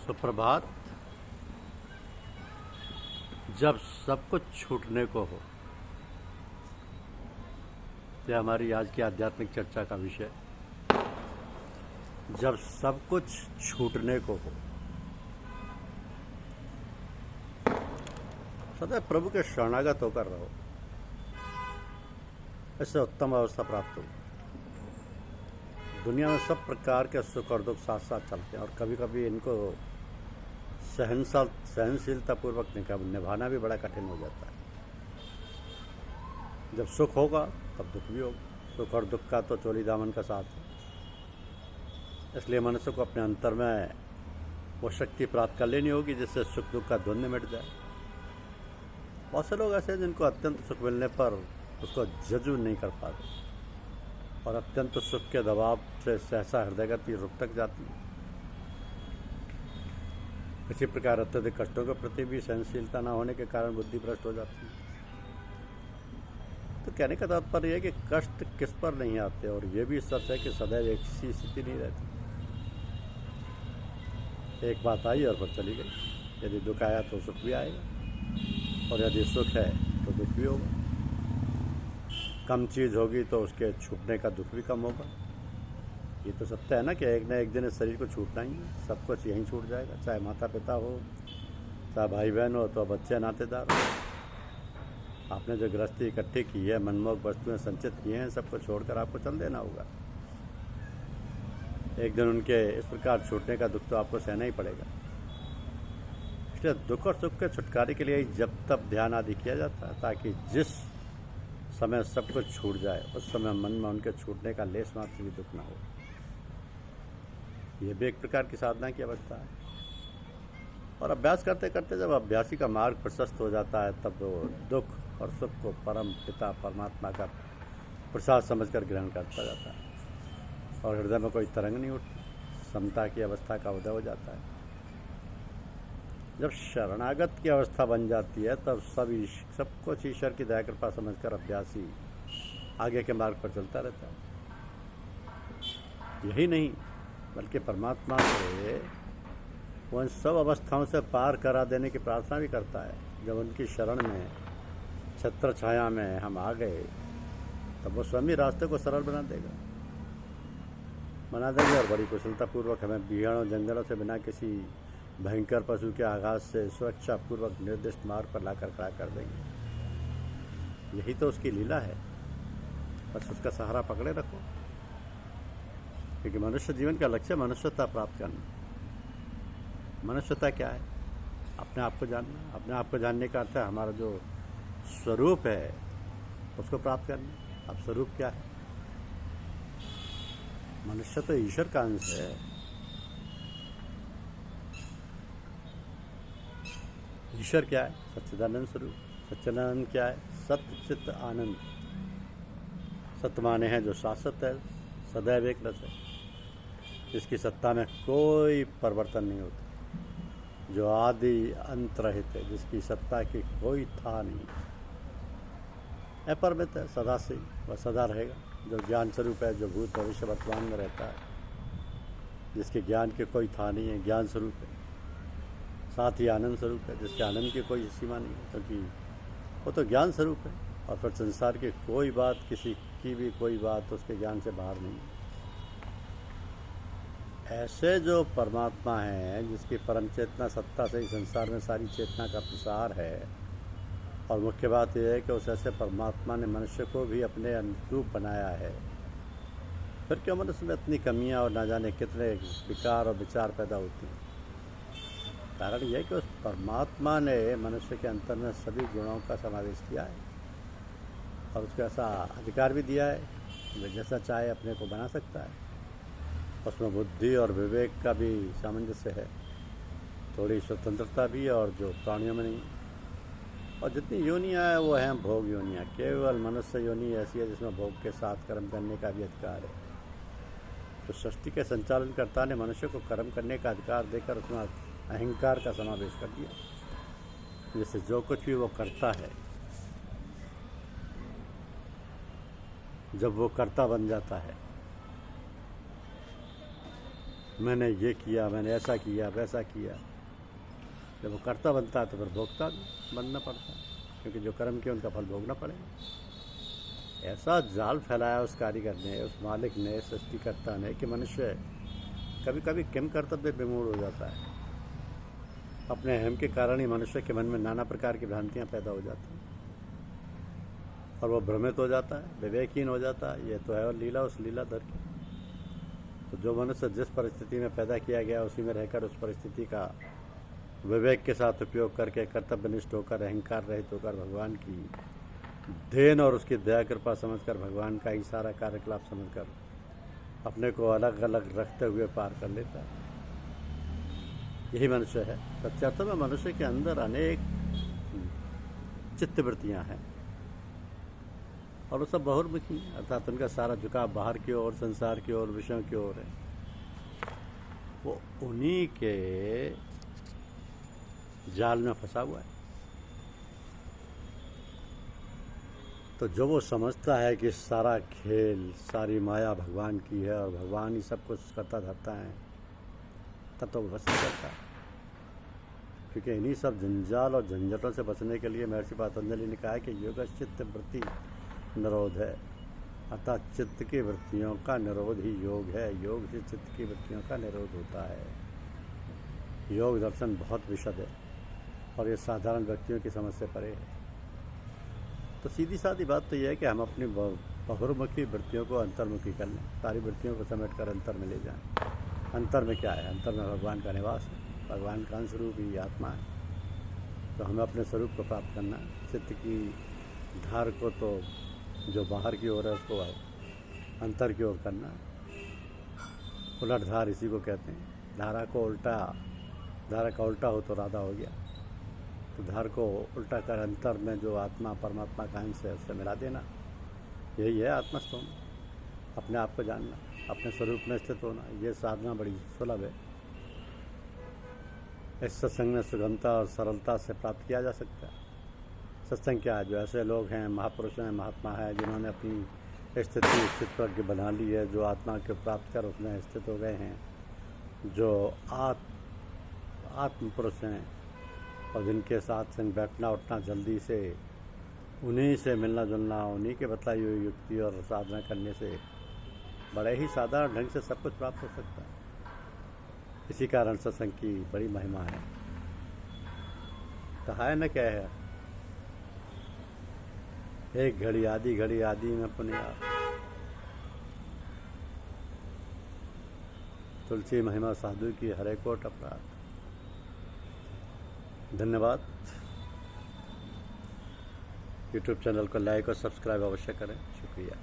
सुप्रभात। जब सब कुछ छूटने को हो, यह हमारी आज की आध्यात्मिक चर्चा का विषय। जब सब कुछ छूटने को हो, सदैव प्रभु के शरणागत होकर रहो, इससे उत्तम अवस्था प्राप्त होगी। दुनिया में सब प्रकार के सुख और दुख साथ साथ चलते हैं और कभी कभी इनको सहनशीलता पूर्वक निभाना भी बड़ा कठिन हो जाता है। जब सुख होगा तब दुख भी होगा। सुख और दुख का तो चोली दामन का साथ है। इसलिए मनुष्य को अपने अंतर में वो शक्ति प्राप्त कर लेनी होगी जिससे सुख दुख का द्वंद्व मिट जाए। बहुत से लोग ऐसे हैं जिनको अत्यंत सुख मिलने पर उसको जज्ब नहीं कर पाते और अत्यंत सुख के दबाव से सहसा हृदय गति रुक तक जाती है। इसी प्रकार अत्यधिक कष्टों के प्रति भी सहनशीलता न होने के कारण बुद्धि भ्रष्ट हो जाती है। तो कहने का तात्पर्य है कि कष्ट किस पर नहीं आते, और ये भी सच है कि सदैव एक सी स्थिति नहीं रहती। एक बात आई और फिर चली गई। यदि दुख आया तो सुख भी आएगा, और यदि सुख है तो दुख भी होगा। कम चीज़ होगी तो उसके छूटने का दुख भी कम होगा। ये तो सत्य है ना कि एक न एक दिन इस शरीर को छूटना ही है। सब कुछ यहीं छूट जाएगा, चाहे माता पिता हो, चाहे भाई बहन हो, तो बच्चे नातेदार हो। आपने जो गृहस्थी इकट्ठी की है, मनमोहक वस्तुएं संचित किए हैं, सबको छोड़कर आपको चल देना होगा। एक दिन उनके इस प्रकार छूटने का दुख तो आपको सहना ही पड़ेगा। इसलिए दुख और सुख के छुटकारे के लिए जब तब ध्यान आदि किया जाता है, ताकि जिस समय सब कुछ छूट जाए उस समय मन में उनके छूटने का लेस मात्र भी दुख न हो। यह भी एक प्रकार की साधना की अवस्था है। और अभ्यास करते करते जब अभ्यासी का मार्ग प्रशस्त हो जाता है, तब वो दुख और सुख को परम पिता परमात्मा का प्रसाद समझकर ग्रहण करता जाता है और हृदय में कोई तरंग नहीं उठती। समता की अवस्था का उदय हो जाता है। जब शरणागत की अवस्था बन जाती है, तब सब कुछ ईश्वर की दया कृपा समझकर अभ्यासी आगे के मार्ग पर चलता रहता है। यही नहीं, बल्कि परमात्मा से वो इन सब अवस्थाओं से पार करा देने की प्रार्थना भी करता है। जब उनकी शरण में, छत्र छाया में हम आ गए, तब वो स्वयं ही रास्ते को सरल बना देंगे और बड़ी कुशलतापूर्वक हमें बिहाड़ों जंगलों से बिना किसी भयंकर पशु के आघात से सुरक्षा पूर्वक निर्दिष्ट मार्ग पर लाकर खड़ा कर देंगे। यही तो उसकी लीला है। बस उसका सहारा पकड़े रखो, क्योंकि मनुष्य जीवन का लक्ष्य मनुष्यता प्राप्त करना। मनुष्यता क्या है? अपने आप को जानना। अपने आप को जानने का अर्थ है हमारा जो स्वरूप है उसको प्राप्त करना। अब स्वरूप क्या है? मनुष्य तो ईश्वर का अंश है। ईश्वर क्या है? सच्चिदानंद स्वरूप। सच्चिदानंद क्या है? सत्य चित्त आनंद। सत्य माने हैं जो शाश्वत है, सदैव एक रस है, जिसकी सत्ता में कोई परिवर्तन नहीं होता, जो आदि अंत रहित है, जिसकी सत्ता की कोई था नहीं, अपरिमित है, सदा से वह सदा रहेगा, जो ज्ञान स्वरूप है, जो भूत भविष्य वर्तमान में रहता है, जिसके ज्ञान के कोई था नहीं है, ज्ञान स्वरूप है। साथ ही आनंद स्वरूप है, जिसके आनंद की कोई सीमा नहीं है, क्योंकि वो तो ज्ञान स्वरूप है। और फिर संसार की कोई बात, किसी की भी कोई बात उसके ज्ञान से बाहर नहीं है। ऐसे जो परमात्मा हैं, जिसकी परम चेतना सत्ता से ही संसार में सारी चेतना का प्रसार है, और मुख्य बात यह है कि उस ऐसे परमात्मा ने मनुष्य को भी अपने अनुरूप बनाया है, फिर क्यों मनुष्य में इतनी कमियां और ना जाने कितने विकार और विचार पैदा होती हैं? कारण यह है कि उस परमात्मा ने मनुष्य के अंतर में सभी गुणों का समावेश किया है और उसको ऐसा अधिकार भी दिया है कि जैसा चाहे अपने को बना सकता है। उसमें बुद्धि और विवेक का भी सामंजस्य है, थोड़ी स्वतंत्रता भी, और जो प्राणियों में नहीं। और जितनी योनियाँ हैं वो हैं भोग योनियाँ। केवल मनुष्य योनि ऐसी है जिसमें भोग के साथ कर्म करने का भी अधिकार है। तो सृष्टि के संचालनकर्ता ने मनुष्य को कर्म करने का अधिकार देकर उसमें अहंकार का समावेश कर दिया, जिससे जो कुछ भी वो करता है, जब वो कर्ता बन जाता है, मैंने ये किया, मैंने ऐसा किया, वैसा किया। जब वो करता बनता है तो फिर भोगता बनना पड़ता है, क्योंकि जो कर्म किया उनका फल भोगना पड़ेगा। ऐसा जाल फैलाया उस कारीगर ने, उस मालिक ने, सृष्टिकर्ता ने, कि मनुष्य कभी कभी किम कर्तव्य विमूढ़ हो जाता है। अपने अहम के कारण ही मनुष्य के मन में नाना प्रकार की भ्रांतियाँ पैदा हो जाती हैं और वो भ्रमित हो जाता है, विवेकहीन हो जाता है। ये तो है और लीला उस लीलाधर की। तो जो मनुष्य जिस परिस्थिति में पैदा किया गया उसी में रहकर उस परिस्थिति का विवेक के साथ उपयोग करके, कर्तव्यनिष्ठ होकर, अहंकार रहित होकर, भगवान की देन और उसकी दया कृपा समझकर, भगवान का ही सारा कार्यकलाप समझकर अपने को अलग अलग रखते हुए पार कर लेता है। यही मनुष्य है। सच्चे अर्थों में मनुष्य के अंदर अनेक चित्तवृत्तियाँ हैं और वो सब बहुर्मुखी हैं, अर्थात उनका सारा झुकाव बाहर की ओर, संसार की ओर, विषयों की ओर है। वो उन्हीं के जाल में फंसा हुआ है। तो जो वो समझता है कि सारा खेल, सारी माया भगवान की है और भगवान ही सब कुछ करता धरता है, तब तो वो बच नहीं करता। क्योंकि इन्हीं सब जंजाल और झंझटों से बचने के लिए महर्षि पतंजलि ने कहा है कि योगश्चित्त वृत्ति निरोध है, अर्थात चित्त की वृत्तियों का निरोध ही योग है। योग से चित्त की वृत्तियों का निरोध होता है। योग दर्शन बहुत विशद है और ये साधारण व्यक्तियों की समझ से परे है। तो सीधी सादी बात तो यह है कि हम अपनी बहुर्मुखी वृत्तियों को अंतर्मुखी कर लें, सारी वृत्तियों को समेट कर अंतर में ले जाएं। अंतर में क्या है? अंतर में भगवान का निवास है, भगवान का अंश रूप ही आत्मा है। तो हमें अपने स्वरूप को प्राप्त करना है। चित्त की धार को तो जो बाहर की ओर है उसको अंतर की ओर करना है। उलट धार इसी को कहते हैं। धारा का उल्टा हो तो राधा हो गया। तो धार को उल्टा कर अंतर में जो आत्मा परमात्मा का अंश है उससे मिला देना, यही है आत्मस्थ होना। अपने आप को जानना, अपने स्वरूप में स्थित होना, ये साधना बड़ी सुलभ है। इस सत्संग में सुगमता और सरलता से प्राप्त किया जा सकता है। सत्संग क्या है? जो ऐसे लोग हैं, महापुरुष हैं, महात्मा है, जिन्होंने अपनी स्थिति स्थित प्रज्ञ बना ली है, जो आत्मा के प्राप्त कर उसमें स्थित हो गए हैं, जो आत्म पुरुष हैं और जिनके साथ संग बैठना उठना जल्दी से, उन्हीं से मिलना जुलना, उन्हीं के बतलाई हुई युक्ति और साधना करने से बड़े ही साधारण ढंग से सब कुछ प्राप्त हो सकता है। इसी कारण सत्संग की बड़ी महिमा है। कहा है न क्या है, एक घड़ी आदि में पुण्य, तुलसी महिमा साधु की हरे कोट अपराध। धन्यवाद। यूट्यूब चैनल को लाइक और सब्सक्राइब अवश्य करें। शुक्रिया।